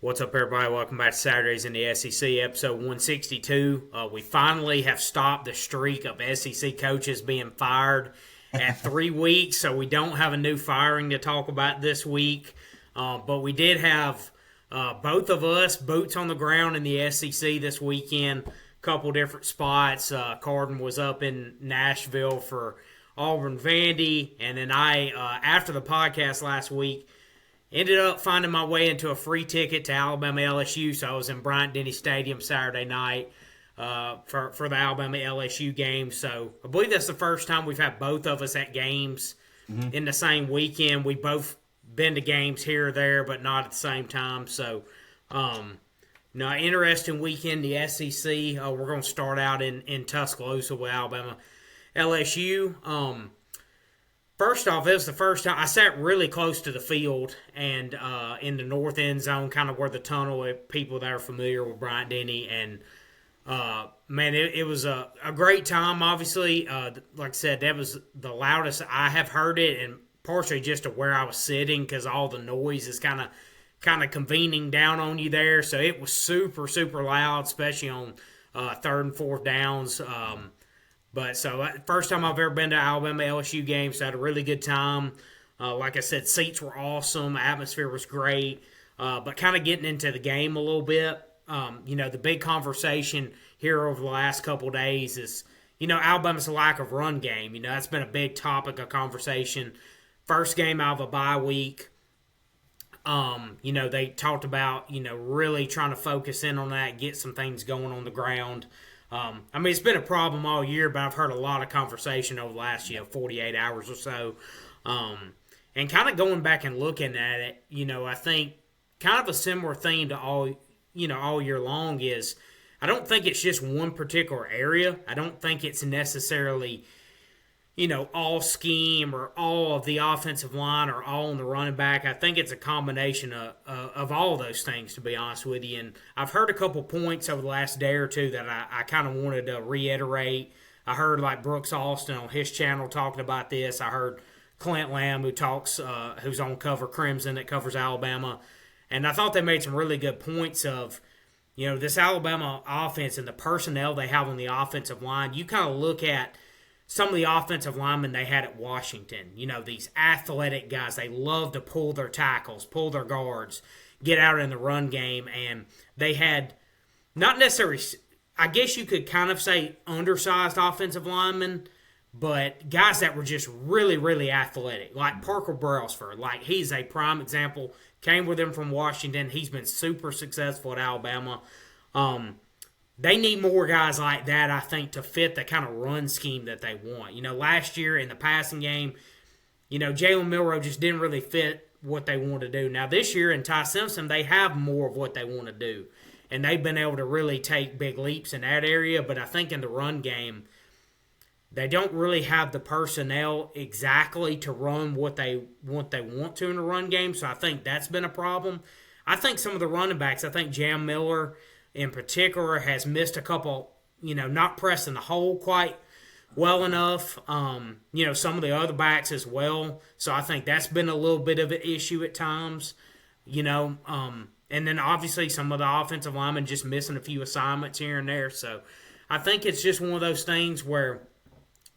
What's up, everybody? Welcome back to Saturdays in the SEC, episode 162. We finally have stopped the streak of SEC coaches being fired at 3 weeks, so we don't have a new firing to talk about this week. But we did have both of us boots on the ground in the SEC this weekend, a couple different spots. Carden was up in Nashville for Auburn Vandy, and then I, after the podcast last week, ended up finding my way into a free ticket to Alabama LSU, so I was in Bryant-Denny Stadium Saturday night for the Alabama LSU game. So I believe that's the first time we've had both of us at games in the same weekend. We both been to games here or there, but not at the same time. So, interesting weekend, the SEC. We're going to start out in Tuscaloosa with Alabama LSU. First off, it was the first time I sat really close to the field and in the north end zone, kind of where the tunnel, if people that are familiar with Bryant-Denny. And, man, it was a great time, obviously. Like I said, that was the loudest I have heard it, and partially just to where I was sitting because all the noise is kind of convening down on you there. So it was super, super loud, especially on third and fourth downs. But so first time I've ever been to Alabama LSU games, so I had a really good time. Like I said, seats were awesome, atmosphere was great. But kind of getting into the game a little bit, the big conversation here over the last couple of days is, Alabama's lack of run game. That's been a big topic of conversation. First game out of a bye week. They talked about, really trying to focus in on that, get some things going on the ground. It's been a problem all year, but I've heard a lot of conversation over the last, 48 hours or so. And kind of going back and looking at it, I think kind of a similar theme to all year long is I don't think it's just one particular area. I don't think it's necessarily, all scheme or all of the offensive line or all on the running back. I think it's a combination of all of those things, to be honest with you. And I've heard a couple points over the last day or two that I kind of wanted to reiterate. I heard like Brooks Austin on his channel talking about this. I heard Clint Lamb, who's on Cover Crimson, that covers Alabama. And I thought they made some really good points of, this Alabama offense and the personnel they have on the offensive line. You kind of look at some of the offensive linemen they had at Washington, these athletic guys, they love to pull their tackles, pull their guards, get out in the run game. And they had not necessarily, I guess you could kind of say undersized offensive linemen, but guys that were just really, really athletic, like Parker Brailsford. Like, he's a prime example, came with him from Washington. He's been super successful at Alabama. They need more guys like that, I think, to fit the kind of run scheme that they want. Last year in the passing game, Jalen Milroe just didn't really fit what they want to do. Now, this year in Ty Simpson, they have more of what they want to do. And they've been able to really take big leaps in that area. But I think in the run game, they don't really have the personnel exactly to run what they want to in the run game. So I think that's been a problem. I think some of the running backs, I think Jam Miller in particular has missed a couple, not pressing the hole quite well enough. Some of the other backs as well. So I think that's been a little bit of an issue at times, and then obviously some of the offensive linemen just missing a few assignments here and there. So I think it's just one of those things where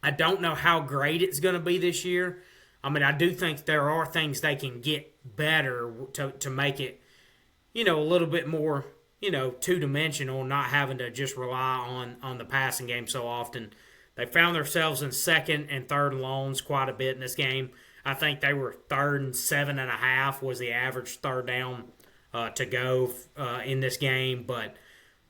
I don't know how great it's going to be this year. I do think there are things they can get better to make it, a little bit more, two-dimensional, not having to just rely on the passing game so often. They found themselves in second and third and longs quite a bit in this game. I think they were third and 7.5 was the average third down to go in this game. But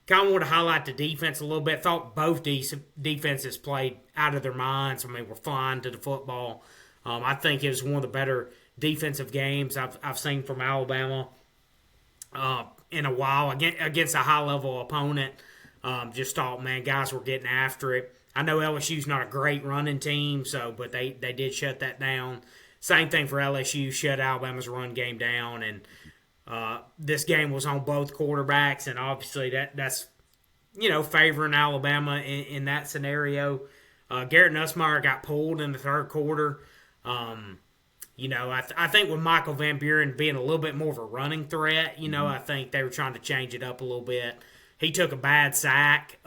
kind of want to highlight the defense a little bit. Thought both defenses played out of their minds. We're flying to the football. I think it was one of the better defensive games I've seen from Alabama in a while against a high-level opponent. Just thought, man, guys were getting after it. I know LSU's not a great running team, but they did shut that down. Same thing for LSU, shut Alabama's run game down. And this game was on both quarterbacks, and obviously that's favoring Alabama in that scenario. Garrett Nussmeier got pulled in the third quarter. I think with Michael Van Buren being a little bit more of a running threat, I think they were trying to change it up a little bit. He took a bad sack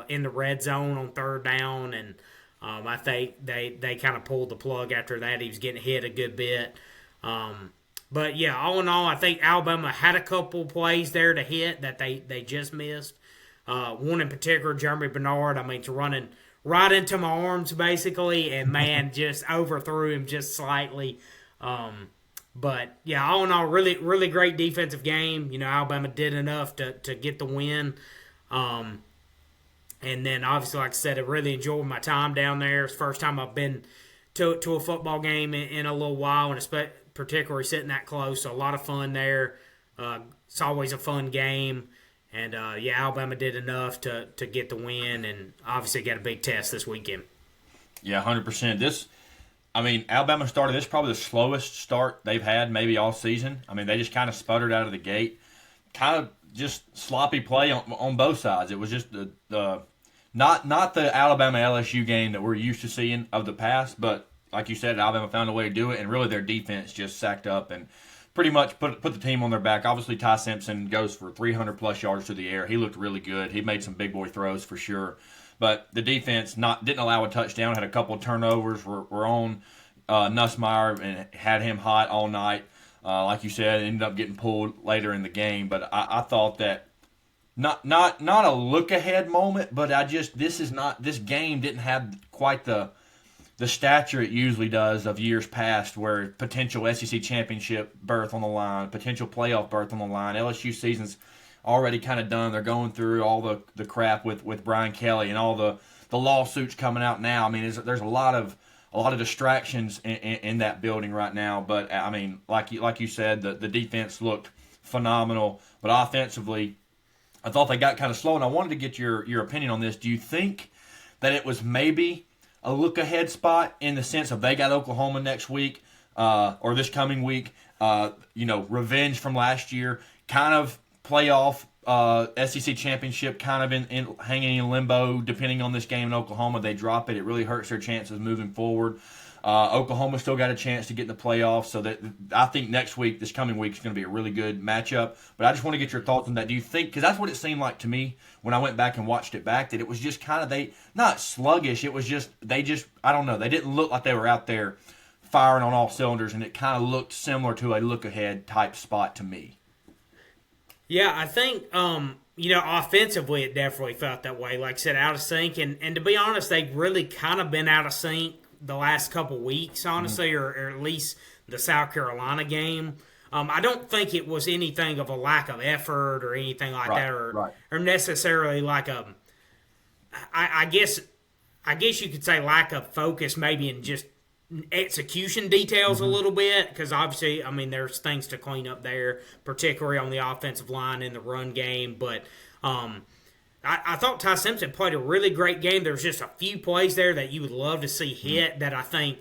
in the red zone on third down, and I think they kind of pulled the plug after that. He was getting hit a good bit. But, yeah, all in all, I think Alabama had a couple plays there to hit that they just missed. One in particular, Jeremy Bernard, it's running right into my arms, basically, and, man, just overthrew him just slightly. But, yeah, all in all, really, really great defensive game. Alabama did enough to get the win. And then, obviously, like I said, I really enjoyed my time down there. It's the first time I've been to a football game in a little while, and particularly sitting that close. So, a lot of fun there. It's always a fun game. And, Alabama did enough to get the win, and obviously got a big test this weekend. Yeah, 100%. Alabama started this probably the slowest start they've had maybe all season. They just kind of sputtered out of the gate. Kind of just sloppy play on both sides. It was just the not the Alabama LSU game that we're used to seeing of the past, but like you said, Alabama found a way to do it, and really their defense just sacked up and pretty much put the team on their back. Obviously, Ty Simpson goes for 300-plus yards through the air. He looked really good. He made some big boy throws for sure. But the defense didn't allow a touchdown, had a couple of turnovers, were on Nussmeier and had him hot all night. Like you said, ended up getting pulled later in the game. But I thought that not a look-ahead moment, but this game didn't have quite the stature it usually does of years past, where potential SEC championship berth on the line, potential playoff berth on the line. LSU season's already kind of done. They're going through all the crap with Brian Kelly and all the lawsuits coming out now. There's a lot of distractions in that building right now. But like you said, the defense looked phenomenal, but offensively, I thought they got kind of slow. And I wanted to get your opinion on this. Do you think that it was maybe a look-ahead spot in the sense of they got Oklahoma next week or this coming week, revenge from last year, kind of playoff SEC championship kind of in hanging in limbo depending on this game in Oklahoma. They drop it. It really hurts their chances moving forward. Oklahoma still got a chance to get in the playoffs, so that I think this coming week is going to be a really good matchup. But I just want to get your thoughts on that. Do you think, because that's what it seemed like to me when I went back and watched it back, that it was just kind of not sluggish, it was just, I don't know, they didn't look like they were out there firing on all cylinders, and it kind of looked similar to a look-ahead type spot to me. Yeah, I think, offensively it definitely felt that way. Like I said, out of sync. And to be honest, they've really kind of been out of sync the last couple weeks, honestly, or at least the South Carolina game. I don't think it was anything of a lack of effort or anything like that, or necessarily like I guess you could say lack of focus, maybe in just execution details a little bit, because obviously, there's things to clean up there, particularly on the offensive line in the run game. But I thought Ty Simpson played a really great game. There's just a few plays there that you would love to see hit that I think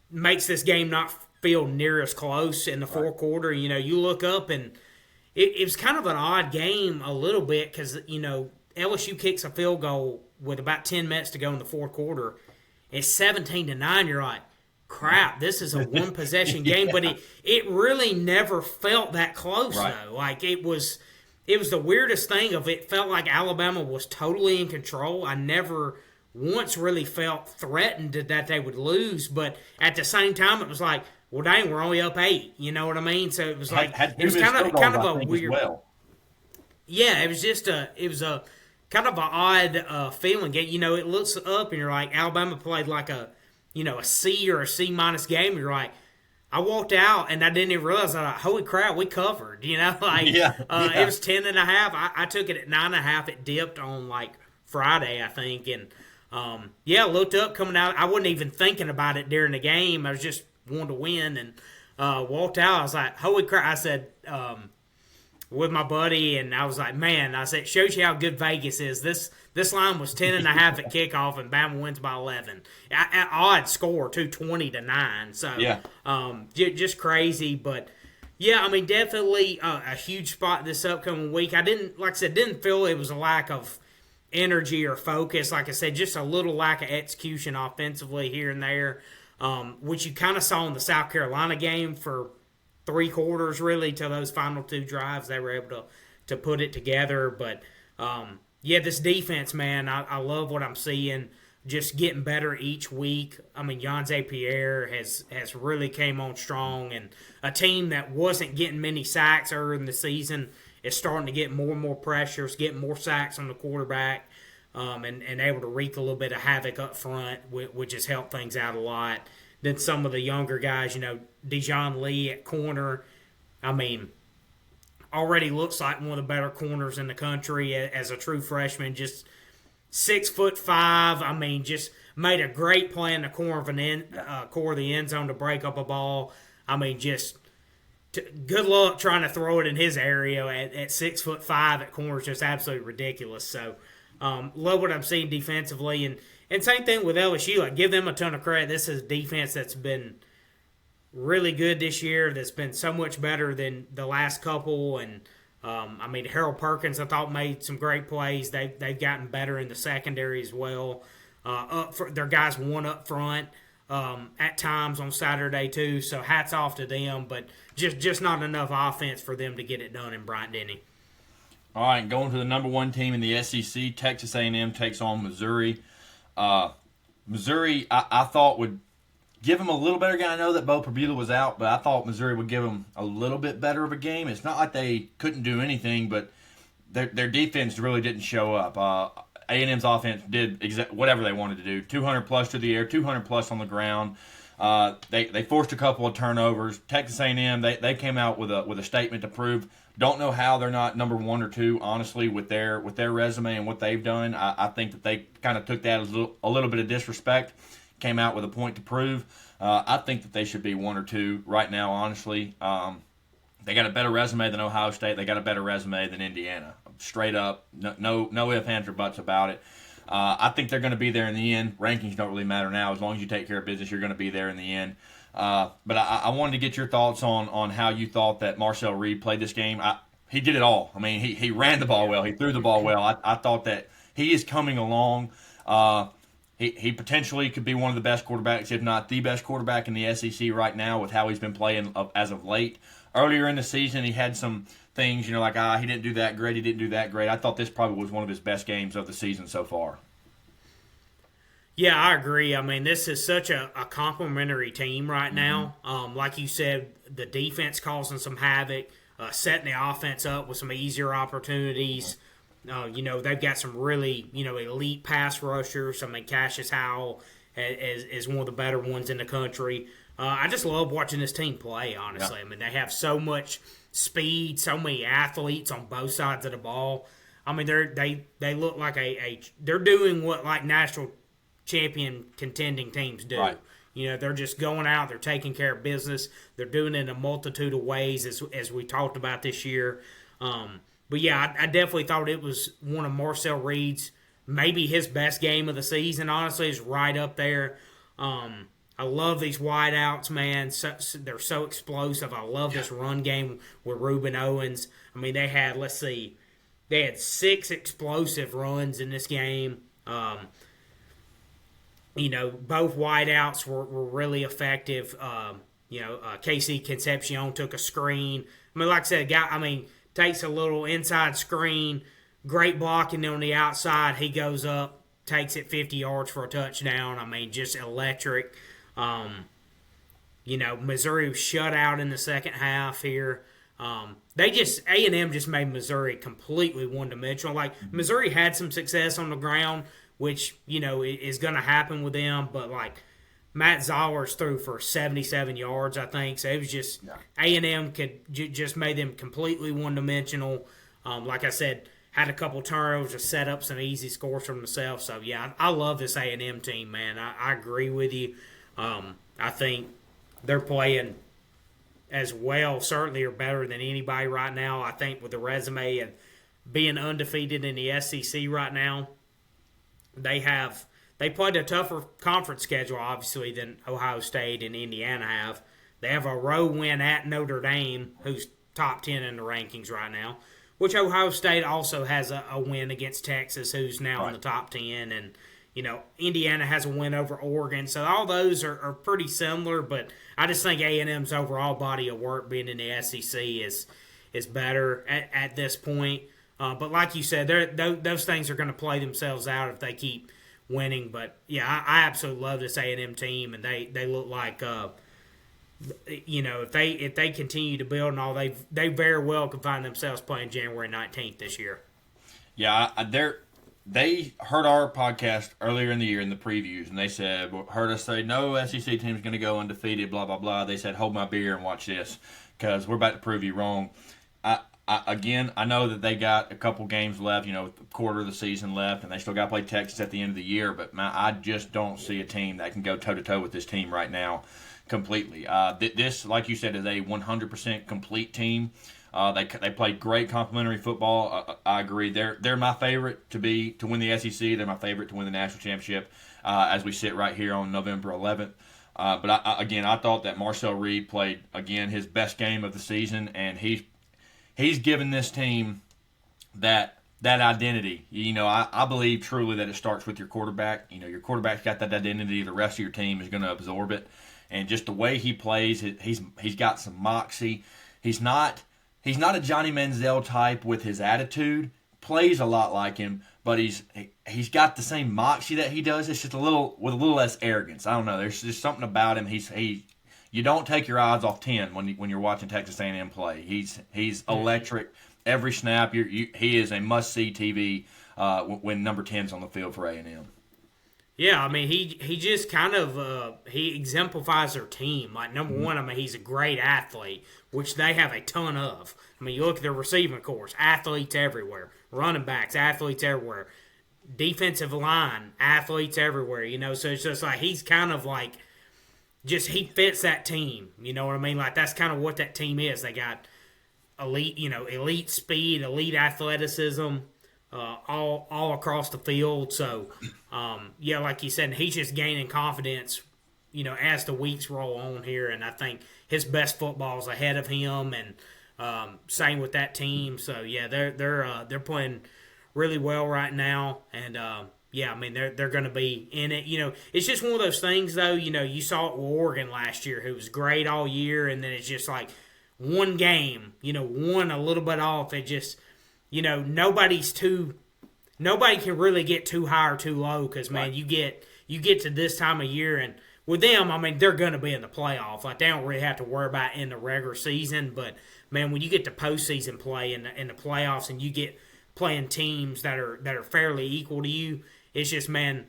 makes this game not feel near as close in the fourth quarter. You look up and it was kind of an odd game a little bit because, LSU kicks a field goal with about 10 minutes to go in the fourth quarter. It's 17-9. You're like, crap, this is a one-possession game. But it really never felt that close, though. Like, it was the weirdest thing of it felt like Alabama was totally in control. I never once really felt threatened that they would lose. But at the same time, it was like, well, dang, we're only up 8. You know what I mean? So it was like, it was kind of a weird. Yeah, it was just a kind of an odd feeling. It looks up and you're like, Alabama played like a C or a C minus game. And you're like, I walked out and I didn't even realize. I was like, holy crap, we covered. It was 10.5. I took it at 9.5. It dipped on like Friday, I think, and looked up coming out. I wasn't even thinking about it during the game. I was just wanting to win and walked out. I was like, holy crap! I said. With my buddy, and I was like, man, I said, it shows you how good Vegas is. This line was 10.5 at kickoff, and Bama wins by 11. Odd score, too, 20-9. So, just crazy. But, definitely a huge spot this upcoming week. I didn't feel it was a lack of energy or focus. Like I said, just a little lack of execution offensively here and there. which you kind of saw in the South Carolina game for 3/4, really, till those final 2 drives. They were able to put it together. But, yeah, this defense, man, I love what I'm seeing. Just getting better each week. I mean, Jan Pierre has really came on strong, and a team that wasn't getting many sacks earlier in the season is starting to get more and more pressures, getting more sacks on the quarterback, and able to wreak a little bit of havoc up front, which has helped things out a lot. Then some of the younger guys, Dijon Lee at corner, I mean, already looks like one of the better corners in the country as a true freshman, just 6'5". I mean, just made a great play in the core of the end zone to break up a ball. I mean, just good luck trying to throw it in his area at 6'5" at corner is just absolutely ridiculous. So, love what I'm seeing defensively, and same thing with LSU. Like, give them a ton of credit. This is a defense that's been really good this year. That's been so much better than the last couple, and I mean, Harold Perkins, I thought, made some great plays. They've gotten better in the secondary as well. Their guys won up front at times on Saturday too. So hats off to them, but just not enough offense for them to get it done in Bryant-Denny. All right, going to the number 1 team in the SEC, Texas A&M takes on Missouri. Missouri, I thought would give them a little better game. I know that Bo Perbula was out, but I thought Missouri would give them a little bit better of a game. It's not like they couldn't do anything, but their defense really didn't show up. A&M's offense did whatever they wanted to do. 200-plus through the air, 200-plus on the ground. They forced a couple of turnovers. Texas A&M, they came out with a statement to prove. Don't know how they're not number 1 or 2, honestly, with their resume and what they've done. I think that they kind of took that as a little bit of disrespect. Came out with a point to prove. I think that they should be 1 or 2 right now, honestly. They got a better resume than Ohio State. They got a better resume than Indiana. Straight up, no ifs, ands, or buts about it. I think they're going to be there in the end. Rankings don't really matter now. As long as you take care of business, you're going to be there in the end. But I wanted to get your thoughts on how you thought that Marcel Reed played this game. He did it all. I mean, he ran the ball well. He threw the ball well. I thought that he is coming along. He potentially could be one of the best quarterbacks, if not the best quarterback in the SEC right now with how he's been playing as of late. Earlier in the season, he had some things, like, he didn't do that great, he didn't do that great. I thought this probably was one of his best games of the season so far. Yeah, I agree. I mean, this is such a complimentary team right now. Like you said, the defense causing some havoc, setting the offense up with some easier opportunities. They've got some really, elite pass rushers. I mean, Cassius Howell is one of the better ones in the country. I just love watching this team play, honestly. Yeah. I mean, they have so much speed, so many athletes on both sides of the ball. I mean, they look like they're doing what, like, national champion contending teams do. Right. They're just going out, they're taking care of business. They're doing it in a multitude of ways, as we talked about this year. But, yeah, I definitely thought it was one of Marcel Reed's, maybe his best game of the season, honestly. Is right up there. I love these wideouts, man. They're so explosive. I love this run game with Reuben Owens. I mean, they had 6 explosive runs in this game. Both wideouts were really effective. Casey Concepcion took a screen. I mean, like I said, takes a little inside screen, great blocking on the outside. He goes up, takes it 50 yards for a touchdown. I mean, just electric. Missouri was shut out in the second half here. A&M just made Missouri completely one-dimensional. Like, Missouri had some success on the ground, which, is going to happen with them, but, like, Matt Zollers threw for 77 yards, I think. So it was just A&M just made them completely one-dimensional. Like I said, had a couple turnovers to set up some easy scores for themselves. So, yeah, I love this A&M team, man. I agree with you. I think they're playing as well, certainly, or better than anybody right now. I think with the resume and being undefeated in the SEC right now, they played a tougher conference schedule, obviously, than Ohio State and Indiana have. They have a road win at Notre Dame, who's top 10 in the rankings right now, which Ohio State also has a win against Texas, who's now in the top 10. And, Indiana has a win over Oregon, so all those are pretty similar. But I just think A&M's overall body of work being in the SEC is better at this point. But like you said, those things are going to play themselves out if they keep winning. But yeah, I absolutely love this A&M team, and they look like if they continue to build and all, they very well could find themselves playing January 19th this year. Yeah, they heard our podcast earlier in the year in the previews, and they said, heard us say, no SEC team's going to go undefeated, blah, blah, blah. They said, hold my beer and watch this because we're about to prove you wrong. I know that they got a couple games left, a quarter of the season left, and they still got to play Texas at the end of the year, but I just don't see a team that can go toe-to-toe with this team right now completely. This, like you said, is a 100% complete team. They played great complementary football. I agree. They're my favorite to win the SEC. They're my favorite to win the national championship as we sit right here on November 11th. But I thought that Marcel Reed played again his best game of the season, and he's given this team that identity. I believe truly that it starts with your quarterback. Your quarterback's got that identity. The rest of your team is going to absorb it, and just the way he plays, he's got some moxie. He's not a Johnny Manziel type with his attitude. Plays a lot like him, but he's got the same moxie that he does. It's just with a little less arrogance. I don't know. There's just something about him. You don't take your eyes off 10 when you're watching Texas A&M play. He's electric every snap. He is a must see TV when number 10's on the field for A&M. Yeah, I mean, he just kind of he exemplifies their team. Like, number one, I mean, he's a great athlete, which they have a ton of. I mean, you look at their receiving corps, athletes everywhere. Running backs, athletes everywhere. Defensive line, athletes everywhere. So it's just like he's kind of like he fits that team. You know what I mean? Like, that's kind of what that team is. They got elite speed, elite athleticism, all across the field. So, like you said, he's just gaining confidence, as the weeks roll on here. And I think his best football is ahead of him, and same with that team. So yeah, they're playing really well right now, and I mean they're going to be in it. It's just one of those things though. You saw it with Oregon last year, who was great all year, and then it's just like one game, one a little bit off. It just nobody can really get too high or too low because, man, you get to this time of year, and with them, I mean, they're going to be in the playoff. Like, they don't really have to worry about in the regular season, but, man, when you get to postseason play in the playoffs and you get playing teams that are fairly equal to you, it's just, man,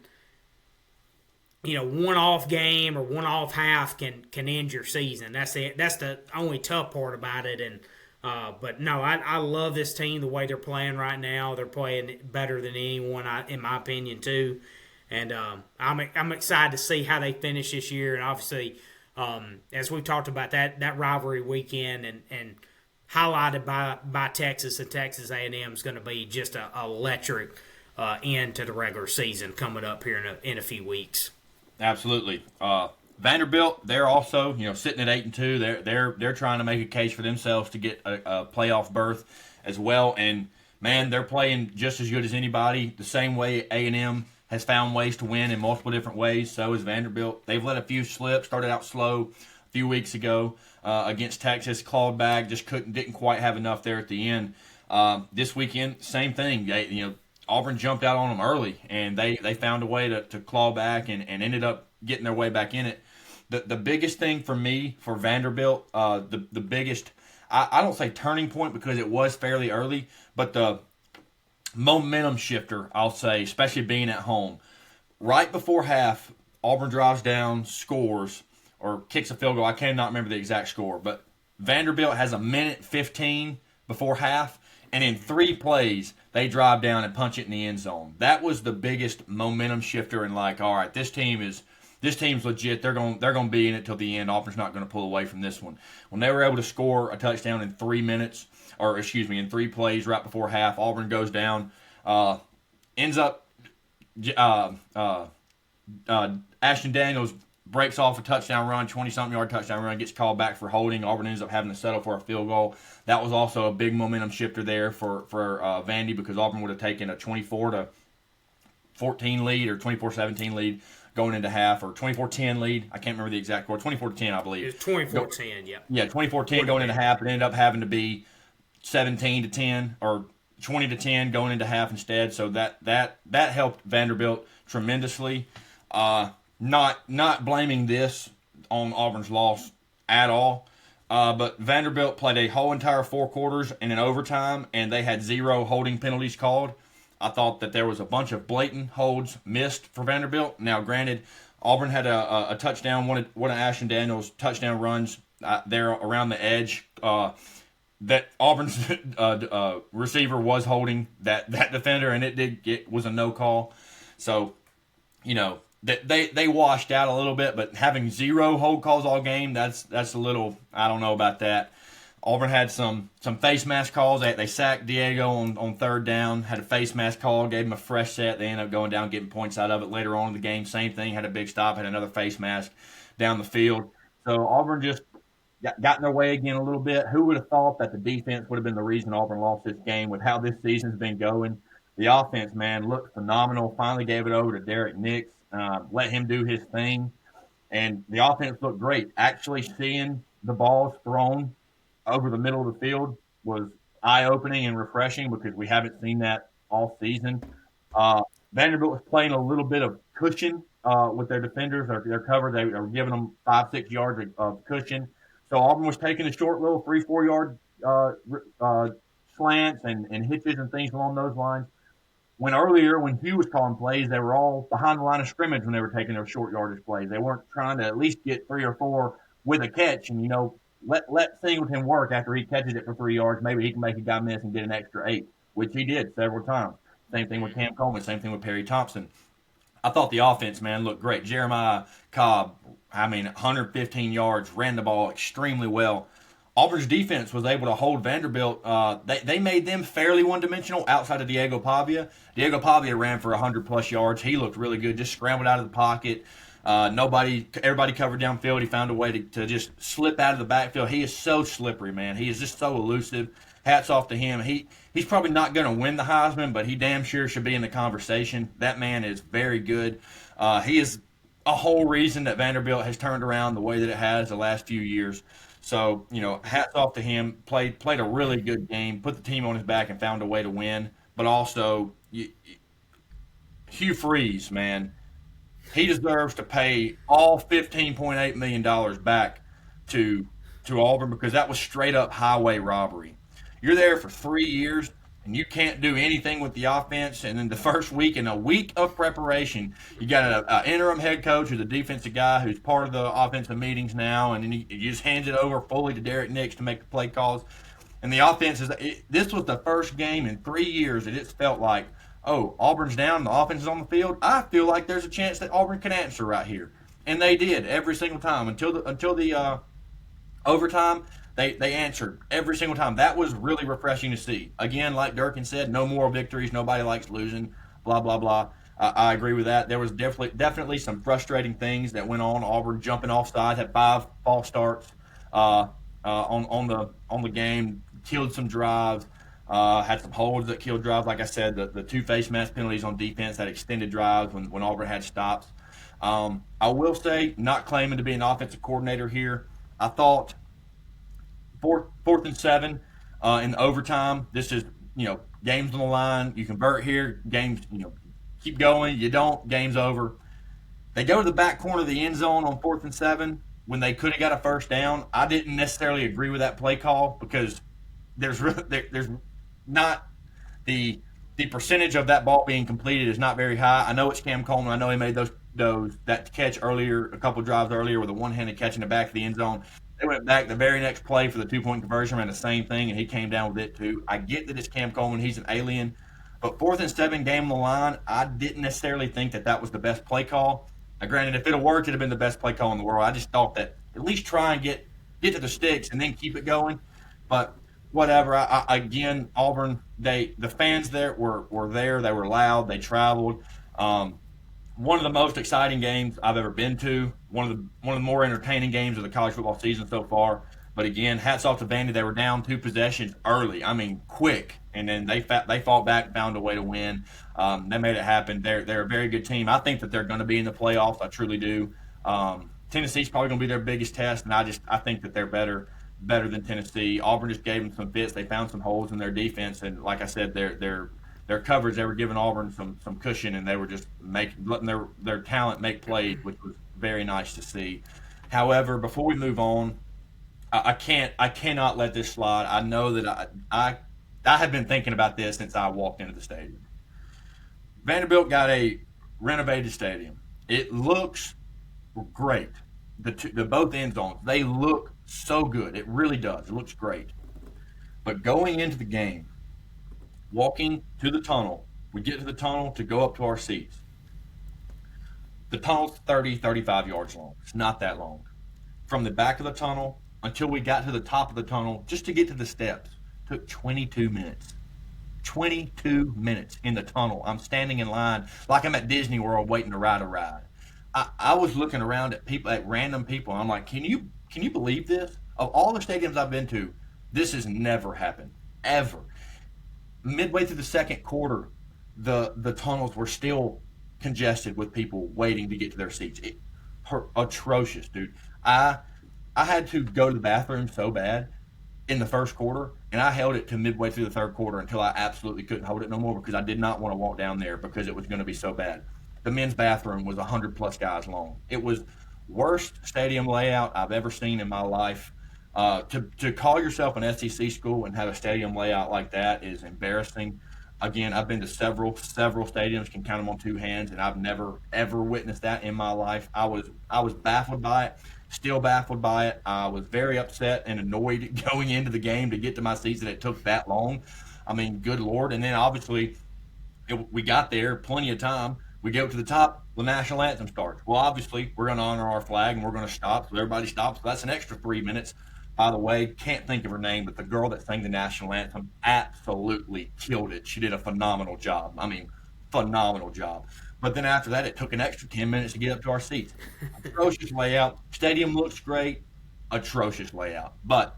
one off game or one off half can end your season. That's it. That's the only tough part about it, and but no, I love this team the way they're playing right now. They're playing better than anyone, in my opinion, too. And I'm excited to see how they finish this year. And obviously, as we talked about that rivalry weekend and highlighted by Texas and Texas A&M is going to be just a electric end to the regular season coming up here in a few weeks. Absolutely. Vanderbilt, they're also sitting at 8-2. They're trying to make a case for themselves to get a playoff berth as well. And man, they're playing just as good as anybody. The same way A&M has found ways to win in multiple different ways. So is Vanderbilt. They've let a few slip. Started out slow a few weeks ago against Texas. Clawed back. Just didn't quite have enough there at the end. This weekend, same thing. Auburn jumped out on them early, and they found a way to claw back and ended up getting their way back in it. The biggest thing for me, for Vanderbilt, the biggest, I don't say turning point because it was fairly early, but the momentum shifter, I'll say, especially being at home. Right before half, Auburn drives down, scores, or kicks a field goal. I cannot remember the exact score, but Vanderbilt has 1:15 before half, and in 3 plays, they drive down and punch it in the end zone. That was the biggest momentum shifter, and all right, this team's legit. They're going to be in it till the end. Auburn's not going to pull away from this one. When they were able to score a touchdown in 3 minutes, in 3 plays right before half, Auburn goes down, ends up Ashton Daniels breaks off a touchdown run, 20-something yard touchdown run, gets called back for holding. Auburn ends up having to settle for a field goal. That was also a big momentum shifter there for Vandy because Auburn would have taken a 24-17 14 lead or 24-17 lead going into half, or 24-10 lead. I can't remember the exact score. 24-10, I believe. It's 24-10, yeah. Yeah, 24-10 going into half. It ended up having to be 17-10 or 20-10 going into half instead. So that helped Vanderbilt tremendously. Not blaming this on Auburn's loss at all. But Vanderbilt played a whole entire 4 quarters in an overtime, and they had 0 holding penalties called. I thought that there was a bunch of blatant holds missed for Vanderbilt. Now, granted, Auburn had a touchdown, one of Ashton Daniels' touchdown runs there around the edge. That Auburn's receiver was holding that defender, and it was a no call. So, they washed out a little bit, but having 0 hold calls all game, that's a little, I don't know about that. Auburn had some face mask calls. They sacked Diego on 3rd down, had a face mask call, gave him a fresh set. They ended up going down, getting points out of it. Later on in the game, same thing, had a big stop, had another face mask down the field. So Auburn just got in their way again a little bit. Who would have thought that the defense would have been the reason Auburn lost this game with how this season's been going? The offense, man, looked phenomenal. Finally gave it over to Derek Nix, let him do his thing. And the offense looked great. Actually seeing the balls thrown over the middle of the field was eye-opening and refreshing because we haven't seen that all season. Vanderbilt was playing a little bit of cushion with their defenders. Their cover, they were giving them 5-6 yards of cushion. So Auburn was taking a short little 3-4 yard slants and hitches and things along those lines. When Hugh was calling plays, they were all behind the line of scrimmage when they were taking their short yardage plays. They weren't trying to at least get 3 or 4 with a catch and, let Singleton work after he catches it for 3 yards. Maybe he can make a guy miss and get an extra 8, which he did several times. Same thing with Cam Coleman, same thing with Perry Thompson. I thought the offense, man, looked great. Jeremiah Cobb, 115 yards, ran the ball extremely well. Auburn's defense was able to hold Vanderbilt. They made them fairly one-dimensional outside of Diego Pavia. Diego Pavia ran for 100-plus yards. He looked really good, just scrambled out of the pocket. Everybody covered downfield. He found a way to just slip out of the backfield. He is so slippery, man. He is just so elusive. Hats off to him. He's probably not going to win the Heisman, but he damn sure should be in the conversation. That man is very good. He is a whole reason that Vanderbilt has turned around the way that it has the last few years. So, hats off to him. Played a really good game, put the team on his back and found a way to win. But also, Hugh Freeze, man, he deserves to pay all $15.8 million back to Auburn because that was straight up highway robbery. You're there for 3 years and you can't do anything with the offense. And in the first week, in a week of preparation, you got an interim head coach who's a defensive guy who's part of the offensive meetings now, and then he just hands it over fully to Derek Nix to make the play calls. And the offense this was the first game in 3 years that it's felt like, oh, Auburn's down, the offense is on the field. I feel like there's a chance that Auburn can answer right here. And they did every single time until the overtime. They answered every single time. That was really refreshing to see. Again, like Durkin said, no moral victories. Nobody likes losing, blah, blah, blah. I agree with that. There was definitely some frustrating things that went on. Auburn jumping off sides, had 5 false starts on the game, killed some drives, had some holds that killed drives. Like I said, the 2 face mask penalties on defense that extended drives when Auburn had stops. I will say, not claiming to be an offensive coordinator here, I thought fourth and 7 in overtime. This is, games on the line. You convert here, games, keep going. You don't, game's over. They go to the back corner of the end zone on 4th and 7 when they could have got a first down. I didn't necessarily agree with that play call because there's not the percentage of that ball being completed is not very high. I know it's Cam Coleman. I know he made that catch earlier, a couple drives earlier with a one-handed catch in the back of the end zone. They went back the very next play for the 2-point conversion, ran the same thing, and he came down with it too. I get that it's Cam Coleman. He's an alien. But 4th and 7, game on the line, I didn't necessarily think that was the best play call. Now, granted, if it had worked, it would have been the best play call in the world. I just thought that at least try and get to the sticks and then keep it going. But whatever. Again, Auburn, the fans there were there. They were loud. They traveled. One of the most exciting games I've ever been to. One of the more entertaining games of the college football season so far. But again, hats off to Vandy. They were down 2 possessions early. I mean, quick, and then they fought back, found a way to win. They made it happen. They're a very good team. I think that they're going to be in the playoffs. I truly do. Tennessee's probably going to be their biggest test, and I think that they're better than Tennessee. Auburn just gave them some fits. They found some holes in their defense, and like I said, their coverage, they were giving Auburn some cushion, and they were just letting their talent make plays, which was very nice to see. However, before we move on, I cannot let this slide. I know that I have been thinking about this since I walked into the stadium. Vanderbilt got a renovated stadium. It looks great. The both end zones, they look so good. It really does. It looks great. But going into the game, walking to the tunnel, we get to the tunnel to go up to our seats. The tunnel's 30, 35 yards long. It's not that long. From the back of the tunnel until we got to the top of the tunnel, just to get to the steps, took 22 minutes. 22 minutes in the tunnel. I'm standing in line like I'm at Disney World waiting to ride a ride. I was looking around at people, at random people, and I'm like, can you believe this? Of all the stadiums I've been to, this has never happened, ever. Midway through the second quarter, the tunnels were still congested with people waiting to get to their seats. Atrocious, dude. I had to go to the bathroom so bad in the first quarter, and I held it to midway through the third quarter until I absolutely couldn't hold it no more because I did not want to walk down there because it was going to be so bad. The men's bathroom was 100-plus guys long. It was worst stadium layout I've ever seen in my life. To call yourself an SEC school and have a stadium layout like that is embarrassing. Again, I've been to several stadiums, can count them on 2 hands, and I've never ever witnessed that in my life. I was baffled by it, still baffled by it. I was very upset and annoyed going into the game to get to my seats that it took that long. I mean, good Lord. And then obviously we got there, plenty of time. We go to the top, the national anthem starts. Well, obviously, we're going to honor our flag and we're going to stop. So everybody stops. So that's an extra 3 minutes. By the way, can't think of her name, but the girl that sang the national anthem absolutely killed it. She did a phenomenal job. I mean, phenomenal job. But then after that, it took an extra 10 minutes to get up to our seats. Atrocious layout. Stadium looks great. Atrocious layout. But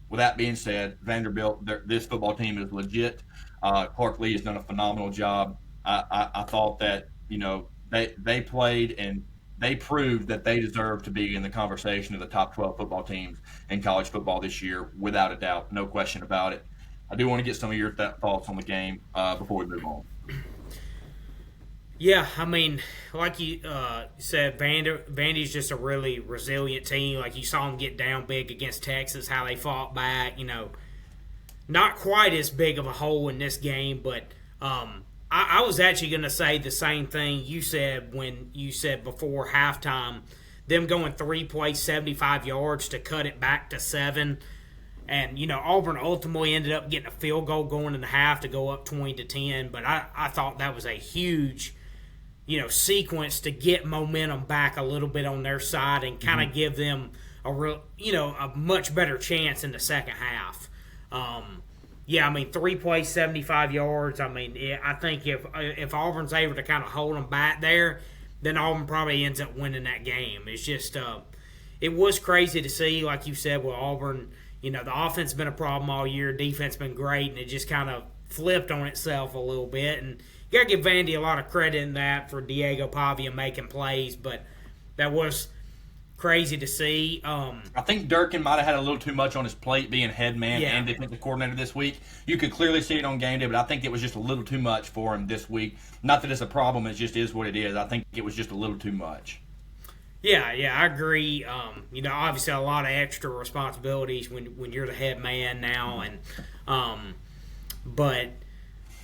with that being said, Vanderbilt, this football team is legit. Clark Lee has done a phenomenal job. I thought that, they played and they proved that they deserve to be in the conversation of the top 12 football teams in college football this year, without a doubt. No question about it. I do want to get some of your thoughts on the game before we move on. Yeah, I mean, like you said, Vandy's just a really resilient team. Like you saw them get down big against Texas, how they fought back. Not quite as big of a hole in this game, but I was actually going to say the same thing you said when you said before halftime, them going 3 plays, 75 yards to cut it back to 7. And, Auburn ultimately ended up getting a field goal going in the half to go up 20-10. But I thought that was a huge, sequence to get momentum back a little bit on their side and kind of give them a much better chance in the second half. 3 plays, 75 yards. I think if Auburn's able to kind of hold them back there, then Auburn probably ends up winning that game. It's just, it was crazy to see, like you said, with Auburn. The offense has been a problem all year. Defense been great, and it just kind of flipped on itself a little bit. And you got to give Vandy a lot of credit in that for Diego Pavia making plays, but that was crazy to see. I think Durkin might have had a little too much on his plate being head man and defensive coordinator this week. You could clearly see it on game day, but I think it was just a little too much for him this week. Not that it's a problem, it just is what it is. I think it was just a little too much. Yeah, I agree. Obviously a lot of extra responsibilities when you're the head man now, and but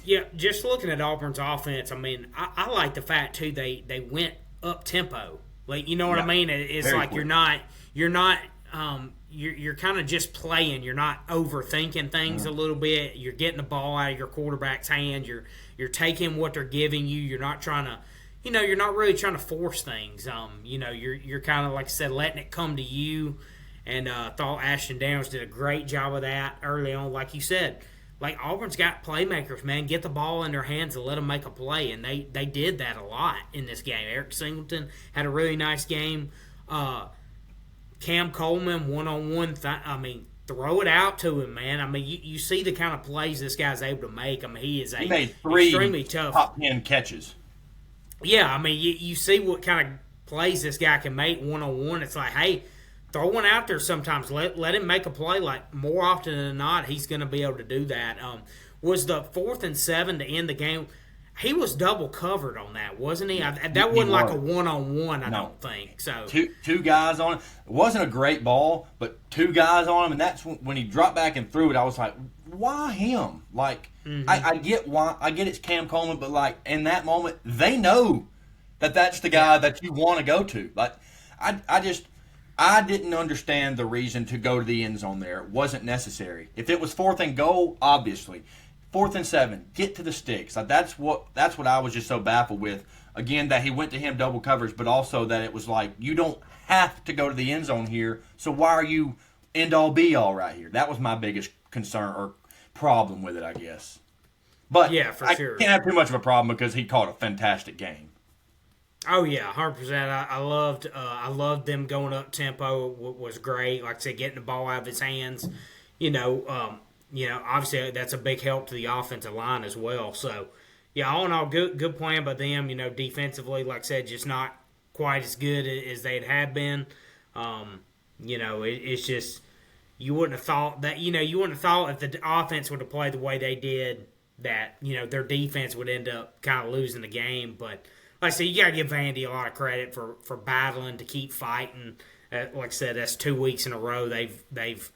yeah, just looking at Auburn's offense, I like the fact too they went up tempo. Like, you know what I mean? It's very like quick. You're kind of just playing. You're not overthinking things a little bit. You're getting the ball out of your quarterback's hand. You're taking what they're giving you. You're not trying to, you're not really trying to force things. You're kind of, like I said, letting it come to you. And thought Ashton Downs did a great job of that early on. Like you said, like Auburn's got playmakers, man. Get the ball in their hands and let them make a play. And they did that a lot in this game. Eric Singleton had a really nice game. Cam Coleman one-on-one. Throw it out to him, man. You see the kind of plays this guy's able to make. He is He made extremely tough. top 10 catches. Yeah, you see what kind of plays this guy can make one-on-one. It's like, hey, throw one out there sometimes. Let him make a play. Like, more often than not, he's going to be able to do that. Was the 4th and 7 to end the game? He was double covered on that, wasn't he? That wasn't like a one-on-one, I don't think. So two guys on him. It wasn't a great ball, but two guys on him, and that's when he dropped back and threw it. I was like, why him? Like, I get why. I get it's Cam Coleman, but like in that moment, they know that's the guy that you want to go to. Like, I didn't understand the reason to go to the end zone there. It wasn't necessary. If it was 4th and goal, obviously. 4th and 7, get to the sticks. Like, that's what I was just so baffled with. Again, that he went to him double coverage, but also that it was like, you don't have to go to the end zone here, so why are you end all be all right here? That was my biggest concern or problem with it, I guess. But yeah, for sure. I can't have too much of a problem because he caught a fantastic game. Oh yeah, 100%. I loved them going up tempo. Was great. Like I said, getting the ball out of his hands. Obviously that's a big help to the offensive line as well. So, yeah, all in all, good plan by them. Defensively, like I said, just not quite as good as they had been. It's just you wouldn't have thought that. You wouldn't have thought if the offense would have played the way they did that their defense would end up kind of losing the game. But like I said, you got to give Vandy a lot of credit for battling to keep fighting. Like I said, that's 2 weeks in a row they've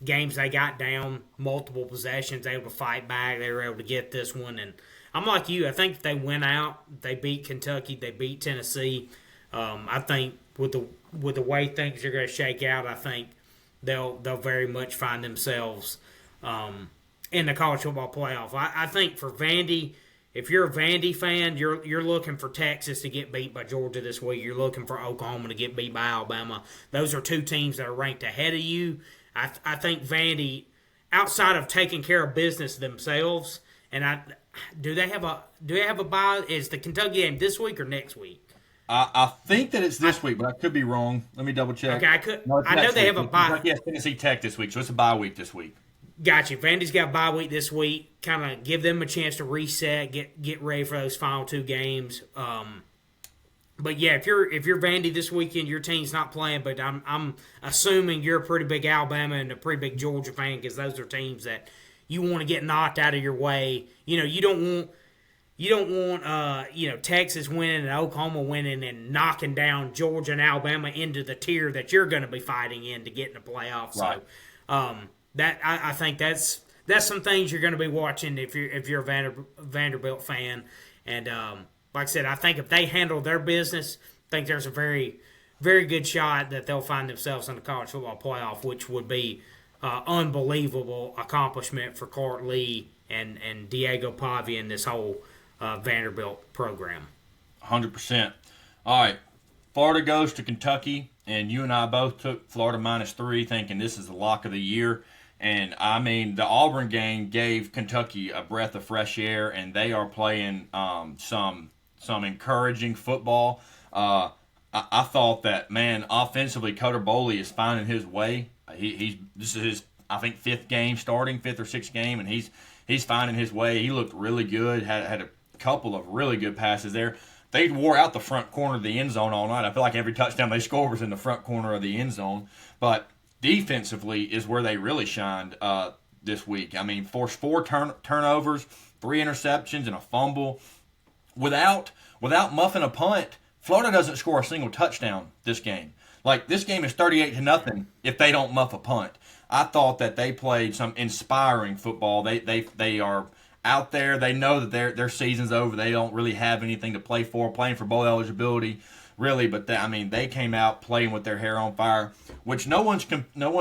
games they got down multiple possessions, they were able to fight back. They were able to get this one, and I'm like you. I think if they went out, they beat Kentucky, they beat Tennessee. I think with the way things are going to shake out, I think they'll very much find themselves in the college football playoff. I think for Vandy, if you're a Vandy fan, you're looking for Texas to get beat by Georgia this week. You're looking for Oklahoma to get beat by Alabama. Those are two teams that are ranked ahead of you. I think Vandy, outside of taking care of business themselves, and do they have a bye? Is the Kentucky game this week or next week? I think that it's this week, but I could be wrong. Let me double check. Okay, I know they have a bye. Kentucky has Tennessee Tech this week, so it's a bye week this week. Gotcha. Vandy's got a bye week this week. Kind of give them a chance to reset, get ready for those final two games. But yeah, if you're Vandy this weekend, your team's not playing. But I'm assuming you're a pretty big Alabama and a pretty big Georgia fan because those are teams that you want to get knocked out of your way. You don't want Texas winning and Oklahoma winning and knocking down Georgia and Alabama into the tier that you're going to be fighting in to get in the playoffs. Right. So that I think that's some things you're going to be watching if you're a Vanderbilt fan. And like I said, I think if they handle their business, I think there's a very, very good shot that they'll find themselves in the college football playoff, which would be unbelievable accomplishment for Clark Lee and Diego Pavia and this whole Vanderbilt program. 100%. All right, Florida goes to Kentucky, and you and I both took Florida -3, thinking this is the lock of the year. And, the Auburn game gave Kentucky a breath of fresh air, and they are playing some encouraging football. I thought that, offensively, Coder Bowley is finding his way. This is his, I think, fifth or sixth game, and he's finding his way. He looked really good, had a couple of really good passes there. They wore out the front corner of the end zone all night. I feel like every touchdown they scored was in the front corner of the end zone. But defensively is where they really shined this week. Forced 4 turnovers, 3 interceptions, and a fumble. Without muffing a punt, Florida doesn't score a single touchdown this game. Like, this game is 38-0 if they don't muff a punt. I thought that they played some inspiring football. They are out there. They know that their season's over. They don't really have anything to play for, playing for bowl eligibility, really. But they came out playing with their hair on fire, which no one's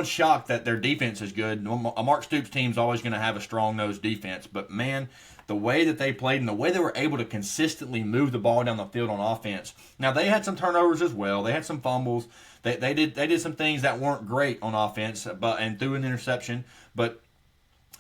shocked that their defense is good. A Mark Stoops team's always going to have a strong-nosed defense. But, man, the way that they played and the way they were able to consistently move the ball down the field on offense. Now, they had some turnovers as well. They had some fumbles. They did some things that weren't great on offense, and threw an interception. But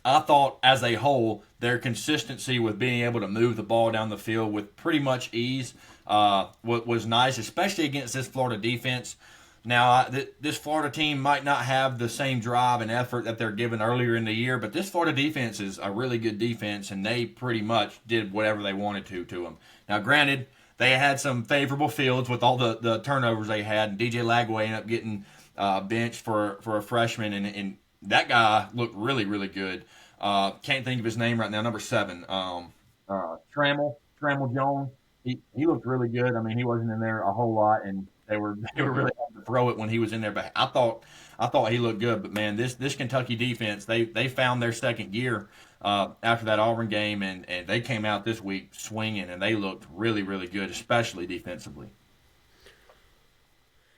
I thought, as a whole, their consistency with being able to move the ball down the field with pretty much ease was nice, especially against this Florida defense. Now, this Florida team might not have the same drive and effort that they're given earlier in the year, but this Florida defense is a really good defense, and they pretty much did whatever they wanted to them. Now, granted, they had some favorable fields with all the turnovers they had, and DJ Lagway ended up getting benched for a freshman, and that guy looked really, really good. Can't think of his name right now, number 7. Trammell Jones. He looked really good. I mean, he wasn't in there a whole lot, and they were really having to throw it when he was in there. But I thought he looked good. But man, this Kentucky defense, they found their second gear after that Auburn game, and they came out this week swinging, and they looked really, really good, especially defensively.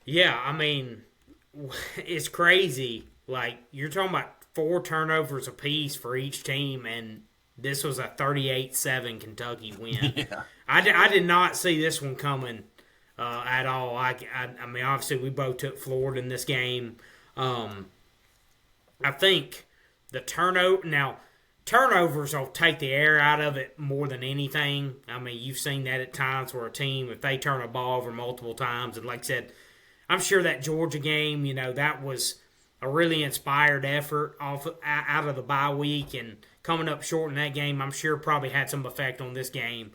Yeah, I mean, it's crazy. Like, you're talking about 4 turnovers apiece for each team, and this was a 38-7 Kentucky win. Yeah. I did not see this one coming at all. I mean, obviously, we both took Florida in this game. I think the turnovers will take the air out of it more than anything. I mean, you've seen that at times where a team, if they turn a ball over multiple times, and like I said, I'm sure that Georgia game, that was a really inspired effort out of the bye week, and coming up short in that game, I'm sure probably had some effect on this game.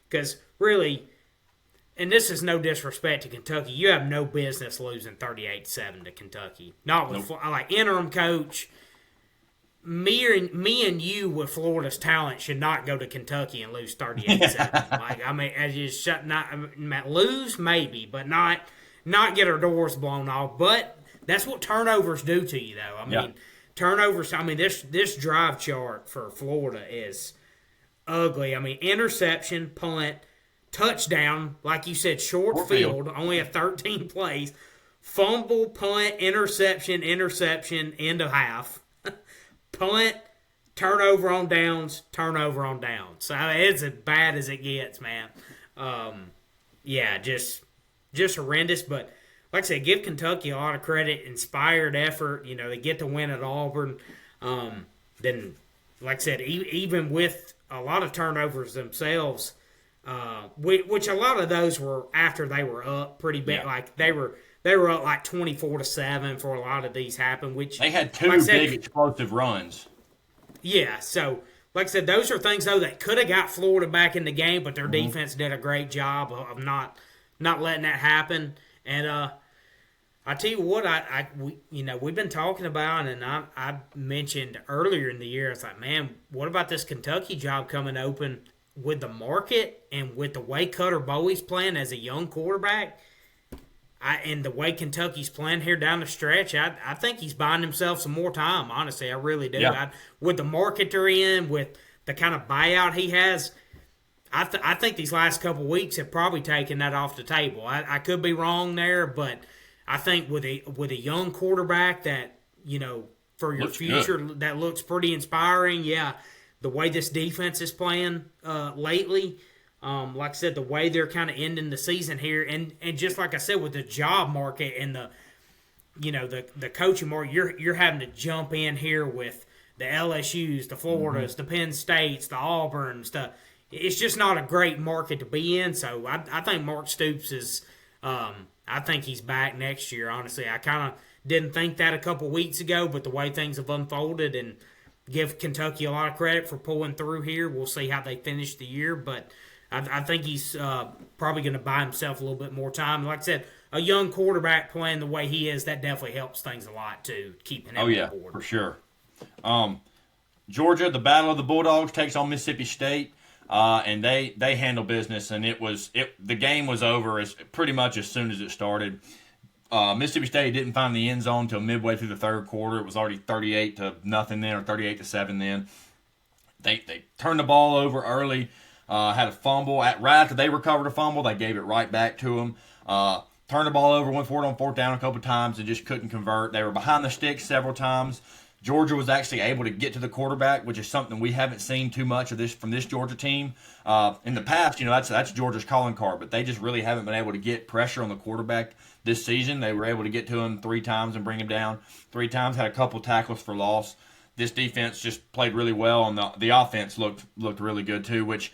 Because really, and this is no disrespect to Kentucky, you have no business losing 38-7 to Kentucky. Not with like interim coach. Me and you with Florida's talent should not go to Kentucky and lose 38-7. Like, I mean, as you lose maybe, but not get our doors blown off. But that's what turnovers do to you, though. I mean, turnovers. I mean, this drive chart for Florida is ugly. I mean, interception, punt, touchdown, like you said, short field, only a 13 plays, fumble, punt, interception, end of half, punt, turnover on downs. So it's as bad as it gets, man. Yeah, just horrendous. But like I said, give Kentucky a lot of credit, inspired effort. They get the win at Auburn. Then, like I said, even with a lot of turnovers themselves, which a lot of those were after they were up pretty big. Yeah. Like they were up like 24-7 for a lot of these happen. Which they had 2 big explosive runs. Yeah, so like I said, those are things though that could have got Florida back in the game, but their defense did a great job of not letting that happen. And I tell you what, we've been talking about, and I mentioned earlier in the year, it's like, man, what about this Kentucky job coming open with the market and with the way Cutter Bowie's playing as a young quarterback, and the way Kentucky's playing here down the stretch, I think he's buying himself some more time, honestly. I really do. Yeah. With the market they're in, with the kind of buyout he has, I think these last couple weeks have probably taken that off the table. I could be wrong there, but I think with a young quarterback that, for your future, that looks pretty inspiring. Yeah, the way this defense is playing lately, like I said, the way they're kind of ending the season here, and just like I said, with the job market and the coaching market, you're having to jump in here with the LSUs, the Floridas, the Penn States, the Auburns. It's just not a great market to be in. So I think Mark Stoops is. I think he's back next year, honestly. I kind of didn't think that a couple weeks ago, but the way things have unfolded, and give Kentucky a lot of credit for pulling through here. We'll see how they finish the year, but I think he's probably going to buy himself a little bit more time. Like I said, a young quarterback playing the way he is, that definitely helps things a lot, too, keeping him on board. For sure. Georgia, the Battle of the Bulldogs, takes on Mississippi State. And they handle business, and the game was over pretty much as soon as it started. Mississippi State didn't find the end zone until midway through the third quarter. It was already 38-0 then, or 38-7 then. They turned the ball over early, had a fumble. Right after they recovered a fumble, they gave it right back to them. Turned the ball over, went for it on fourth down a couple times, and just couldn't convert. They were behind the sticks several times. Georgia was actually able to get to the quarterback, which is something we haven't seen too much of this from this Georgia team. In the past, that's Georgia's calling card, but they just really haven't been able to get pressure on the quarterback this season. They were able to get to him 3 times and bring him down 3 times, had a couple tackles for loss. This defense just played really well, and the offense looked really good too, which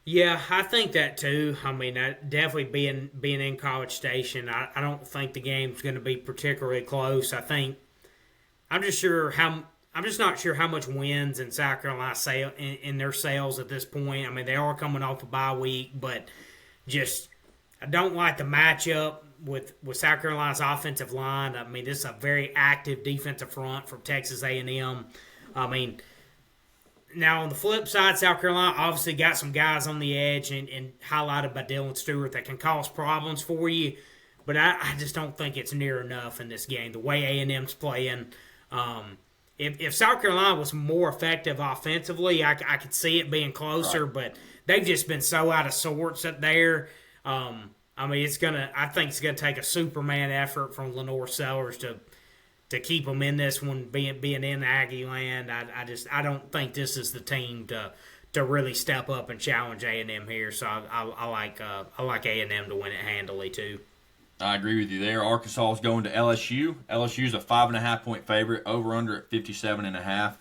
Yeah, I think that too. I mean, definitely being in College Station, I don't think the game's going to be particularly close. I'm just not sure how much wins in South Carolina in their sales at this point. I mean, they are coming off a bye week, but just I don't like the matchup with South Carolina's offensive line. I mean, this is a very active defensive front from Texas A&M. I mean, now on the flip side, South Carolina obviously got some guys on the edge and highlighted by Dylan Stewart that can cause problems for you. But I just don't think it's near enough in this game. The way A&M's playing, if South Carolina was more effective offensively, I could see it being closer. Right. But they've just been so out of sorts up there. I mean, I think it's gonna take a Superman effort from Lenore Sellers to keep them in this one, being in Aggie land. I don't think this is the team to really step up and challenge A&M here. So I like A&M to win it handily too. I agree with you there. Arkansas is going to LSU. LSU is a 5.5-point favorite. Over under at 57.5.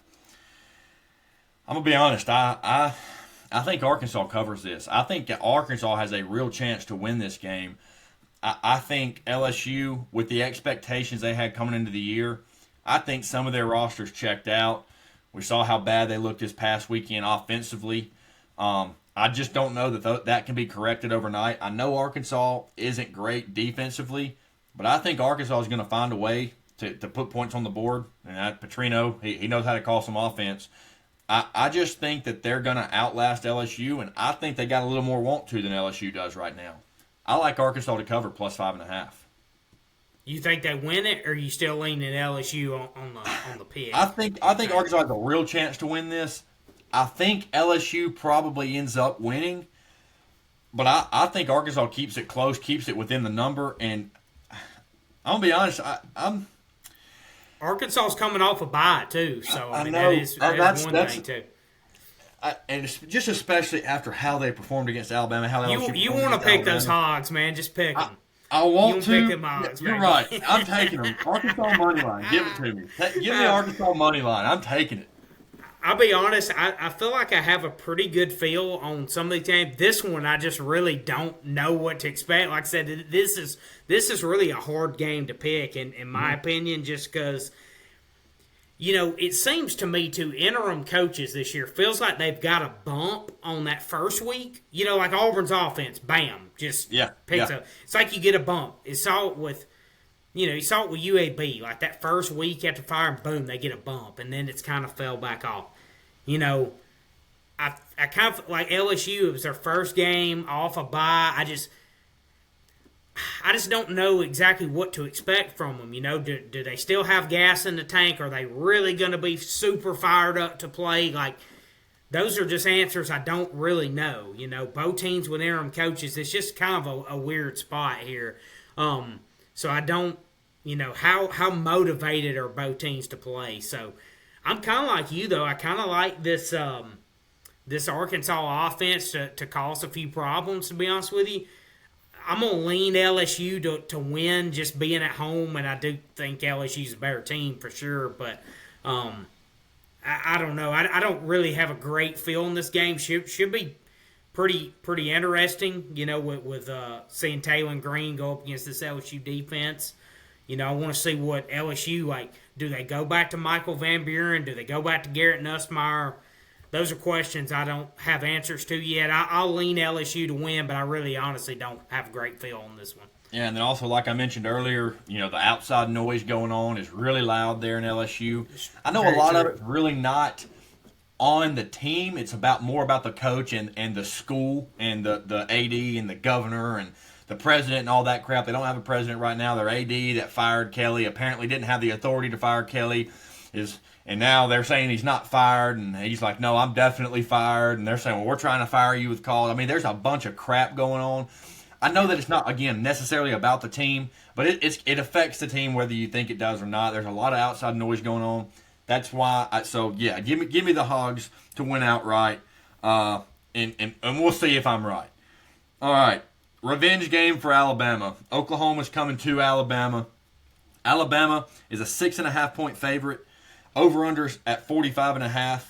I'm gonna be honest. I think Arkansas covers this. I think that Arkansas has a real chance to win this game. I think LSU, with the expectations they had coming into the year, I think some of their rosters checked out. We saw how bad they looked this past weekend offensively. I just don't know that can be corrected overnight. I know Arkansas isn't great defensively, but I think Arkansas is going to find a way to put points on the board. And Petrino, he knows how to call some offense. I just think that they're going to outlast LSU, and I think they got a little more want to than LSU does right now. I like Arkansas to cover plus 5.5. You think they win it, or are you still leaning LSU on the pick? I think Arkansas has a real chance to win this. I think LSU probably ends up winning, but I think Arkansas keeps it close, keeps it within the number, and I'm gonna be honest, I'm Arkansas's coming off a bye too, so I mean know. that's one thing too. And it's just especially after how they performed against Alabama, how you want to pick those Hogs, man? Just pick them. I want to. Pick them Hogs, you're right. I'm taking them. Arkansas money line. Give it to me. Give me Arkansas money line. I'm taking it. I'll be honest. I feel like I have a pretty good feel on some of these games. This one, I just really don't know what to expect. Like I said, this is really a hard game to pick, in my opinion, just because. You know, it seems to me interim coaches this year feels like they've got a bump on that first week. You know, like Auburn's offense, bam, just picks up. It's like you get a bump. You saw it with UAB, like that first week after firing, boom, they get a bump, and then it's kind of fell back off. You know, I kind of like LSU. It was their first game off a bye. I just don't know exactly what to expect from them. You know, do they still have gas in the tank? Are they really going to be super fired up to play? Like, those are just answers I don't really know. You know, both teams with interim coaches, it's just kind of a weird spot here. So I don't, how motivated are both teams to play? So I'm kind of like you, though. I kind of like this this Arkansas offense to cause a few problems, to be honest with you. I'm going to lean LSU to win just being at home, and I do think LSU's a better team for sure. But I don't know. I don't really have a great feel in this game. Should be pretty interesting, with seeing Taylor Green go up against this LSU defense. I want to see what LSU, like, do they go back to Michael Van Buren? Do they go back to Garrett Nussmeier? Those are questions I don't have answers to yet. I'll lean LSU to win, but I really honestly don't have a great feel on this one. Yeah, and then also, like I mentioned earlier, the outside noise going on is really loud there in LSU. I know a lot of it's really not on the team. It's more about the coach and the school and the AD and the governor and the president and all that crap. They don't have a president right now. Their AD that fired Kelly apparently didn't have the authority to fire Kelly. And now they're saying he's not fired, and he's like, no, I'm definitely fired. And they're saying, well, we're trying to fire you with calls. I mean, there's a bunch of crap going on. I know that it's not, again, necessarily about the team, but it affects the team whether you think it does or not. There's a lot of outside noise going on. That's why, give me the Hogs to win outright, and we'll see if I'm right. All right, revenge game for Alabama. Oklahoma's coming to Alabama. Alabama is a 6.5-point favorite. Over-unders at 45.5.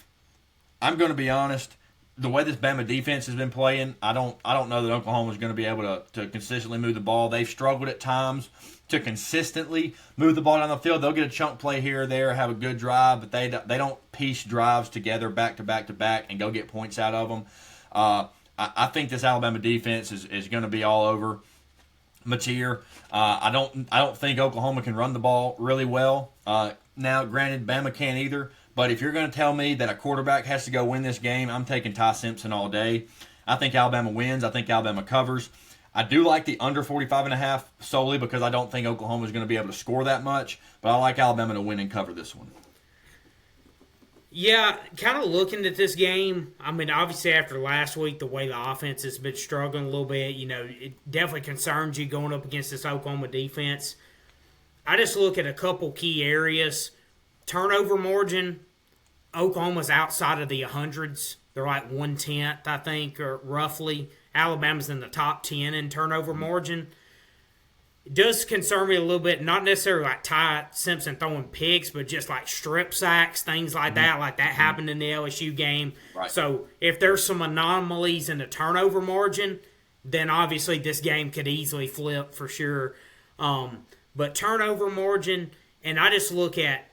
I'm going to be honest. the way this Bama defense has been playing, I don't know that Oklahoma's going to be able to consistently move the ball. They've struggled at times to consistently move the ball down the field. They'll get a chunk play here or there, have a good drive, but they don't piece drives together back to back to back and go get points out of them. I think this Alabama defense is going to be all over Mateer. I don't think Oklahoma can run the ball really well. Now, granted, Bama can't either. But if you're going to tell me that a quarterback has to go win this game, I'm taking Ty Simpson all day. I think Alabama wins. I think Alabama covers. I do like the under 45.5 solely because I don't think Oklahoma is going to be able to score that much. But I like Alabama to win and cover this one. Yeah, kind of looking at this game, I mean, obviously after last week, the way the offense has been struggling a little bit, it definitely concerns you going up against this Oklahoma defense. I just look at a couple key areas. Turnover margin, Oklahoma's outside of the hundreds. They're like 1/10, I think, or roughly. Alabama's in the top 10 in turnover margin. It does concern me a little bit, not necessarily like Ty Simpson throwing picks, but just like strip sacks, things like that. Like that happened in the LSU game. Right. So if there's some anomalies in the turnover margin, then obviously this game could easily flip for sure. But turnover margin, and I just look at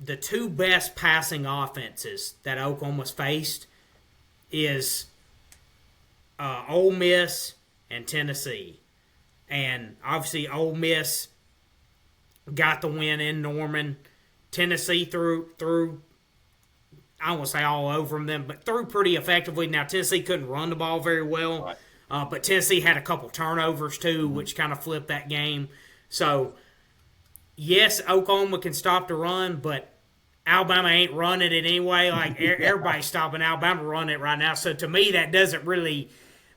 the two best passing offenses that Oklahoma's faced is Ole Miss and Tennessee. And obviously Ole Miss got the win in Norman. Tennessee threw I don't want to say all over them, but threw pretty effectively. Now, Tennessee couldn't run the ball very well, right. But Tennessee had a couple turnovers too, which kind of flipped that game. So, yes, Oklahoma can stop the run, but Alabama ain't running it anyway. Like, everybody's stopping Alabama running it right now. So, to me, that doesn't really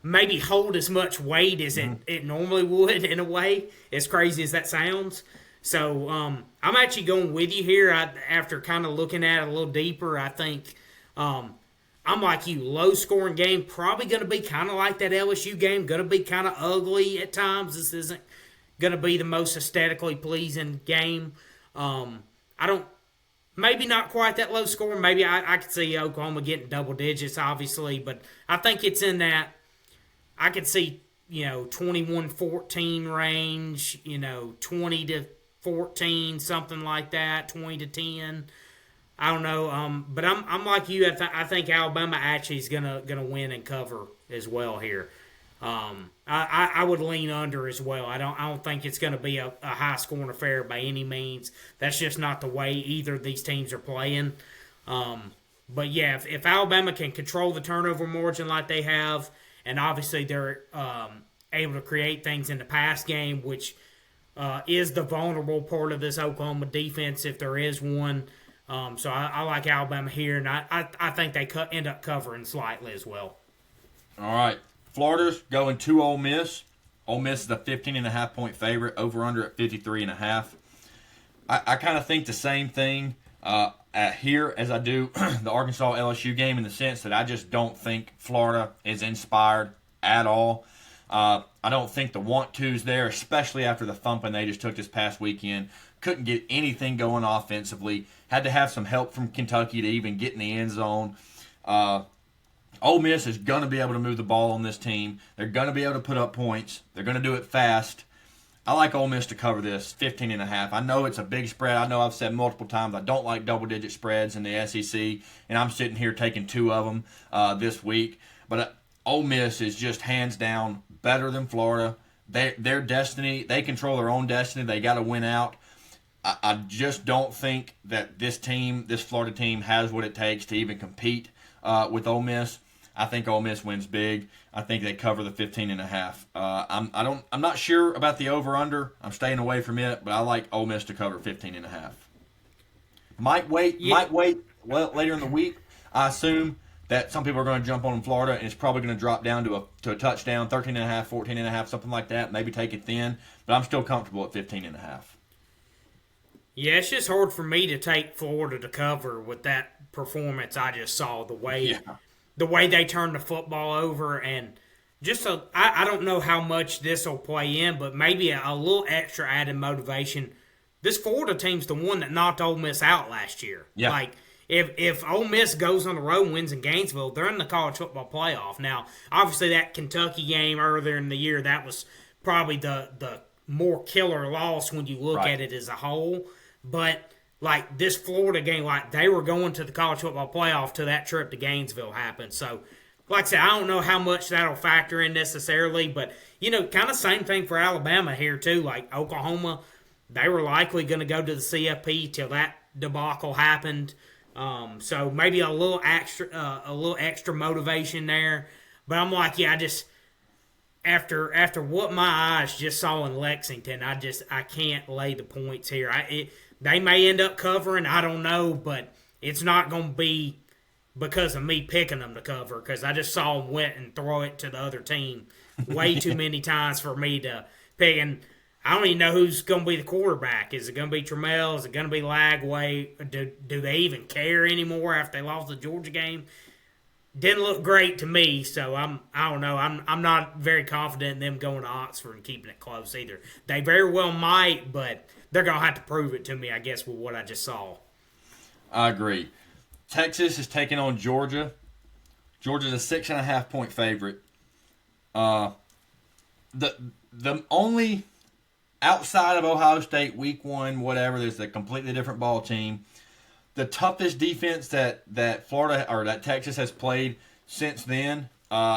maybe hold as much weight as it normally would in a way, as crazy as that sounds. So, I'm actually going with you here. After kind of looking at it a little deeper, I think I'm like you. Low-scoring game, probably going to be kind of like that LSU game, going to be kind of ugly at times. This isn't going to be the most aesthetically pleasing game. Maybe not quite that low scoring. Maybe I could see Oklahoma getting double digits, obviously, but I think it's in that. I could see 21-14 range, 20-14, something like that, 20-10. I don't know, but I'm like you. I think Alabama actually is gonna win and cover as well here. I would lean under as well. I don't think it's going to be a high scoring affair by any means. That's just not the way either of these teams are playing. But yeah, if Alabama can control the turnover margin like they have, and obviously they're able to create things in the pass game, which is the vulnerable part of this Oklahoma defense if there is one. So I like Alabama here, and I think they end up covering slightly as well. All right. Florida's going to Ole Miss. Ole Miss is a 15.5-point favorite, over-under at 53.5. I kind of think the same thing here as I do the Arkansas-LSU game in the sense that I just don't think Florida is inspired at all. I don't think the want-to's there, especially after the thumping they just took this past weekend. Couldn't get anything going offensively. Had to have some help from Kentucky to even get in the end zone. Ole Miss is going to be able to move the ball on this team. They're going to be able to put up points. They're going to do it fast. I like Ole Miss to cover this, 15.5. I know it's a big spread. I know I've said multiple times I don't like double-digit spreads in the SEC, and I'm sitting here taking 2 of them this week. But Ole Miss is just hands down better than Florida. Their destiny, they control their own destiny. They got to win out. I just don't think that this Florida team, has what it takes to even compete with Ole Miss. I think Ole Miss wins big. I think they cover the 15.5. I'm not sure about the over/under. I'm staying away from it, but I like Ole Miss to cover 15.5. Might wait. Well, later in the week, I assume that some people are going to jump on Florida, and it's probably going to drop down to a touchdown, 13.5, 14.5, something like that. Maybe take it thin, but I'm still comfortable at 15.5. Yeah, it's just hard for me to take Florida to cover with that performance I just saw. The way they turned the football over, and just I don't know how much this will play in, but maybe a little extra added motivation. This Florida team's the one that knocked Ole Miss out last year. Yeah. Like, If Ole Miss goes on the road and wins in Gainesville, they're in the college football playoff. Now, obviously, that Kentucky game earlier in the year, that was probably the more killer loss when you look at it as a whole. But like this Florida game, like they were going to the college football playoff till that trip to Gainesville happened. So, like I said, I don't know how much that'll factor in necessarily, but kind of same thing for Alabama here too. Like Oklahoma, they were likely going to go to the CFP till that debacle happened. So maybe a little extra motivation there. But I'm like, yeah, I just after what my eyes just saw in Lexington, I can't lay the points here. They may end up covering, I don't know, but it's not going to be because of me picking them to cover, because I just saw them went and throw it to the other team way too many times for me to pick. And I don't even know who's going to be the quarterback. Is it going to be Trammell? Is it going to be Lagway? Do they even care anymore after they lost the Georgia game? Didn't look great to me, so I don't know. I'm not very confident in them going to Oxford and keeping it close either. They very well might, but they're going to have to prove it to me, I guess, with what I just saw. I agree. Texas is taking on Georgia. Georgia's a 6.5-point favorite. The only outside of Ohio State, week 1, whatever, there's a completely different ball team. The toughest defense that Florida or that Texas has played since then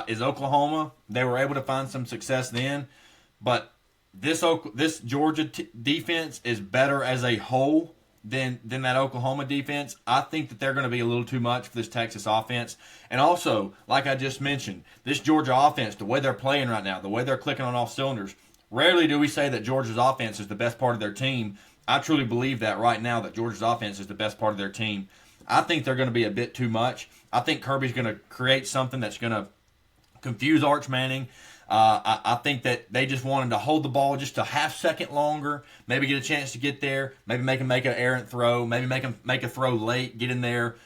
is Oklahoma. They were able to find some success then, but this Georgia defense is better as a whole than that Oklahoma defense. I think that they're going to be a little too much for this Texas offense. And also, like I just mentioned, this Georgia offense, the way they're playing right now, the way they're clicking on all cylinders, rarely do we say that Georgia's offense is the best part of their team. I truly believe that right now, that Georgia's offense is the best part of their team. I think they're going to be a bit too much. I think Kirby's going to create something that's going to confuse Arch Manning. I think that they just want him to hold the ball just a half second longer, maybe get a chance to get there, maybe make him make an errant throw, maybe make him make a throw late, get in there,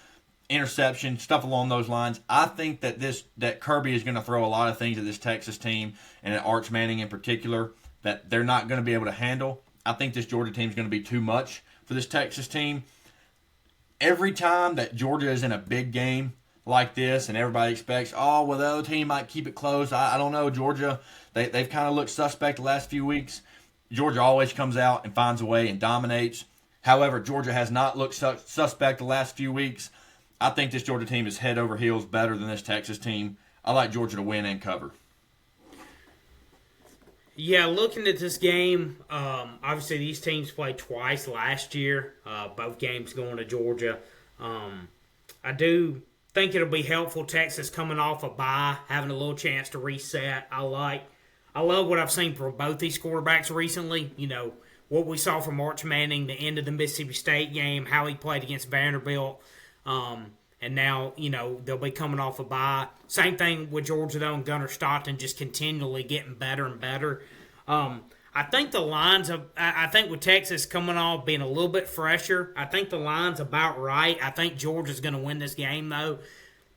interception, stuff along those lines. I think that Kirby is going to throw a lot of things at this Texas team, and at Arch Manning in particular, that they're not going to be able to handle. I think this Georgia team is going to be too much for this Texas team. Every time that Georgia is in a big game like this, and everybody expects, the other team might keep it close. I don't know. Georgia, they've kind of looked suspect the last few weeks. Georgia always comes out and finds a way and dominates. However, Georgia has not looked suspect the last few weeks. I think this Georgia team is head over heels better than this Texas team. I like Georgia to win and cover. Yeah, looking at this game, obviously these teams played twice last year, both games going to Georgia. I do think it'll be helpful, Texas coming off a bye, having a little chance to reset. I love what I've seen from both these quarterbacks recently. What we saw from Arch Manning, the end of the Mississippi State game, how he played against Vanderbilt, and now, they'll be coming off a bye. Same thing with Georgia, though, and Gunnar Stockton just continually getting better and better. I think I think with Texas coming off being a little bit fresher, I think the line's about right. I think Georgia's going to win this game, though.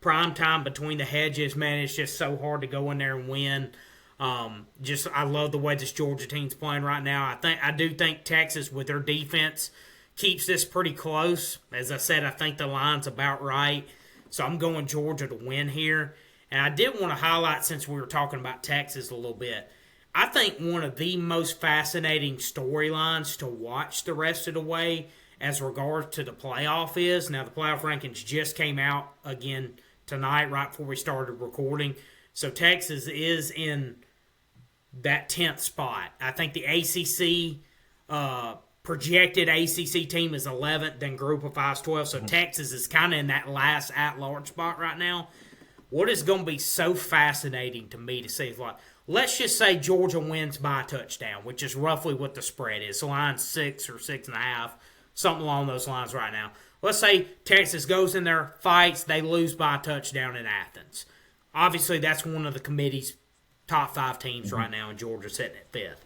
Prime time between the hedges, man, it's just so hard to go in there and win. I love the way this Georgia team's playing right now. I do think Texas, with their defense, keeps this pretty close. As I said, I think the line's about right. So I'm going Georgia to win here. And I did want to highlight, since we were talking about Texas a little bit, I think one of the most fascinating storylines to watch the rest of the way as regards to the playoff is, now the playoff rankings just came out again tonight right before we started recording. So Texas is in that 10th spot. I think the ACC projected ACC team is 11th, then Group of Five is 12th. So Texas is kind of in that last at-large spot right now. What is going to be so fascinating to me to see is, like, let's just say Georgia wins by a touchdown, which is roughly what the spread is. The line's 6 or 6.5, something along those lines right now. Let's say Texas goes in there, fights, they lose by a touchdown in Athens. Obviously, that's one of the committee's top 5 teams right now, and Georgia's sitting at 5th.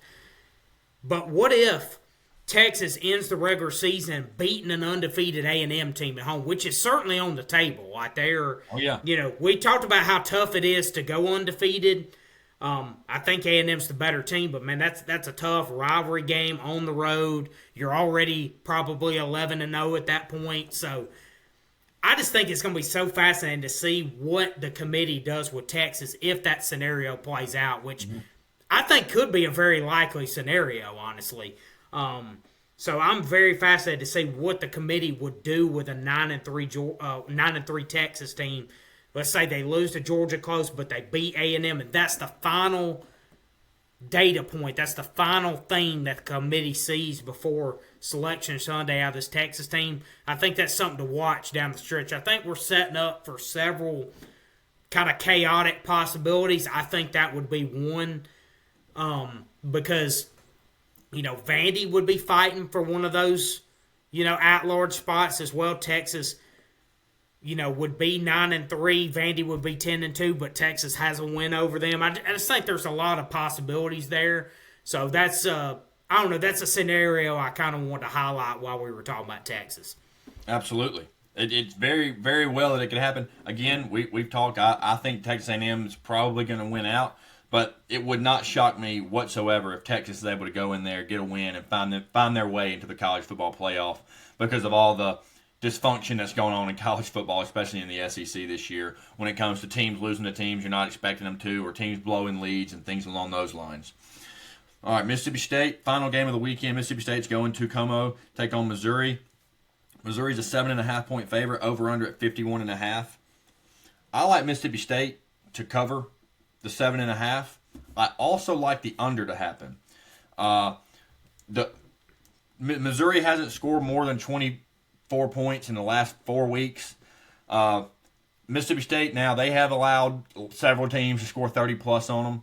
But what if Texas ends the regular season beating an undefeated A&M team at home, which is certainly on the table. Like we talked about how tough it is to go undefeated. I think A&M's the better team, but man, that's a tough rivalry game on the road. You're already probably 11-0 at that point. So I just think it's going to be so fascinating to see what the committee does with Texas if that scenario plays out, which I think could be a very likely scenario, honestly. So I'm very fascinated to see what the committee would do with a 9-3 Texas team. Let's say they lose to Georgia close, but they beat A&M, and that's the final data point. That's the final thing that the committee sees before selection Sunday out of this Texas team. I think that's something to watch down the stretch. I think we're setting up for several kind of chaotic possibilities. I think that would be one, because Vandy would be fighting for one of those at-large spots as well. Texas would be 9-3. Vandy would be 10-2, but Texas has a win over them. I just think there's a lot of possibilities there. So that's I don't know. That's a scenario I kind of want to highlight while we were talking about Texas. Absolutely. It's very, very well that it could happen. Again, we've talked. I think Texas A&M is probably going to win out, but it would not shock me whatsoever if Texas is able to go in there, get a win, and find their way into the college football playoff because of all the dysfunction that's going on in college football, especially in the SEC this year, when it comes to teams losing to teams you're not expecting them to, or teams blowing leads and things along those lines. All right, Mississippi State, final game of the weekend. Mississippi State's going to Como, take on Missouri. Missouri's a 7.5-point favorite, over-under at 51.5. I like Mississippi State to cover the 7.5. I also like the under to happen. The Missouri hasn't scored more than 24 points in the last 4 weeks. Mississippi State, now, they have allowed several teams to score 30-plus on them.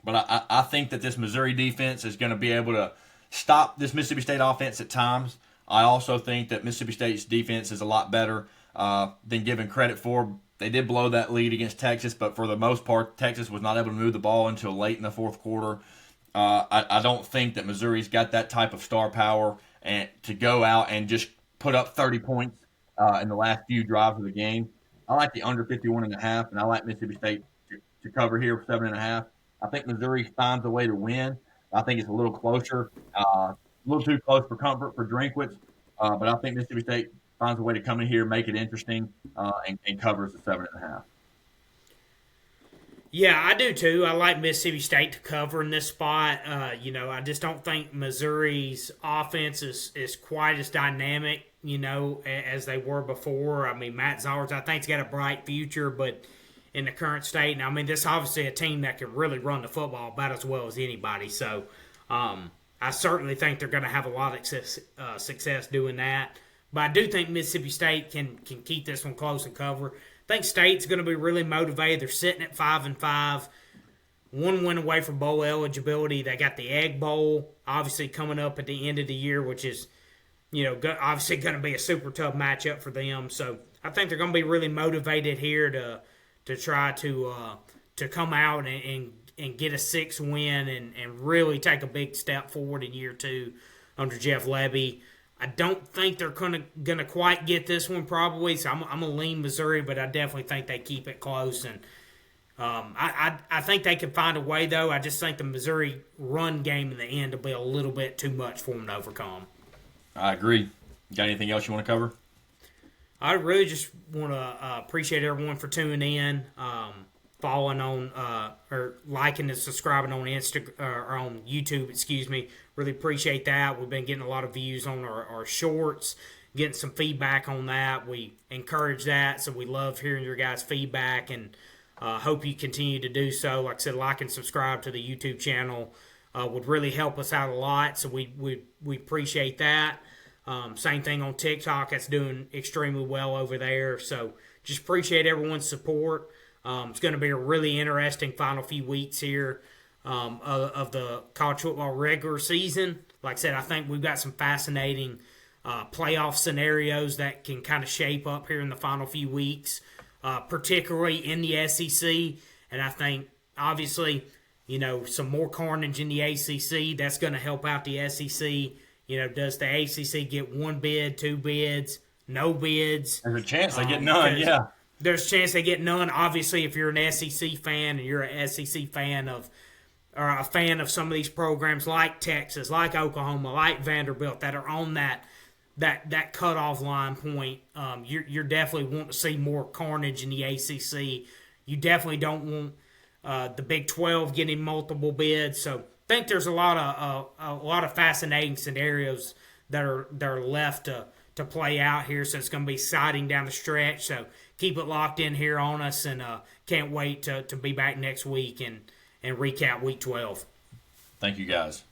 But I think that this Missouri defense is going to be able to stop this Mississippi State offense at times. I also think that Mississippi State's defense is a lot better than given credit for. They did blow that lead against Texas, but for the most part, Texas was not able to move the ball until late in the fourth quarter. I don't think that Missouri's got that type of star power and to go out and just put up 30 points in the last few drives of the game. I like the under 51.5, and I like Mississippi State to cover here for 7.5. I think Missouri finds a way to win. I think it's a little closer, a little too close for comfort for Drinkwitz, but I think Mississippi State finds a way to come in here, make it interesting, and covers the 7.5. Yeah, I do too. I like Mississippi State to cover in this spot. I just don't think Missouri's offense is quite as dynamic, as they were before. I mean, Matt Zollers, I think, has got a bright future, but in the current state, and I mean, this is obviously a team that can really run the football about as well as anybody. So, I certainly think they're going to have a lot of success doing that. But I do think Mississippi State can keep this one close and cover. I think State's going to be really motivated. They're sitting at 5-5, 1 win away from bowl eligibility. They got the Egg Bowl obviously coming up at the end of the year, which is obviously going to be a super tough matchup for them. So I think they're going to be really motivated here to try to come out and get a 6 win and really take a big step forward in year 2 under Jeff Lebby. I don't think they're gonna quite get this one probably, so I'm gonna lean Missouri, but I definitely think they keep it close. And I think they can find a way, though. I just think the Missouri run game in the end will be a little bit too much for them to overcome. I agree. Got anything else you want to cover? I really just want to appreciate everyone for tuning in, following on or liking and subscribing on or on YouTube. Excuse me. Really appreciate that. We've been getting a lot of views on our shorts, getting some feedback on that. We encourage that, so we love hearing your guys' feedback, and hope you continue to do so. Like I said, like and subscribe to the YouTube channel would really help us out a lot. So we appreciate that. Same thing on TikTok. That's doing extremely well over there. So just appreciate everyone's support. It's going to be a really interesting final few weeks here of the college football regular season. Like I said, I think we've got some fascinating playoff scenarios that can kind of shape up here in the final few weeks, particularly in the SEC. And I think, obviously, some more carnage in the ACC. That's going to help out the SEC. Does the ACC get 1 bid, 2 bids, no bids? There's a chance they get none, yeah. There's a chance they get none. Obviously, if you're an SEC fan and you're an SEC fan or a fan of some of these programs like Texas, like Oklahoma, like Vanderbilt that are on that that cutoff line point. You're definitely wanting to see more carnage in the ACC. You definitely don't want the Big 12 getting multiple bids. So I think there's a lot of fascinating scenarios that are left to play out here. So it's going to be exciting down the stretch. So keep it locked in here on us, and can't wait to be back next week and recap Week 12. Thank you, guys.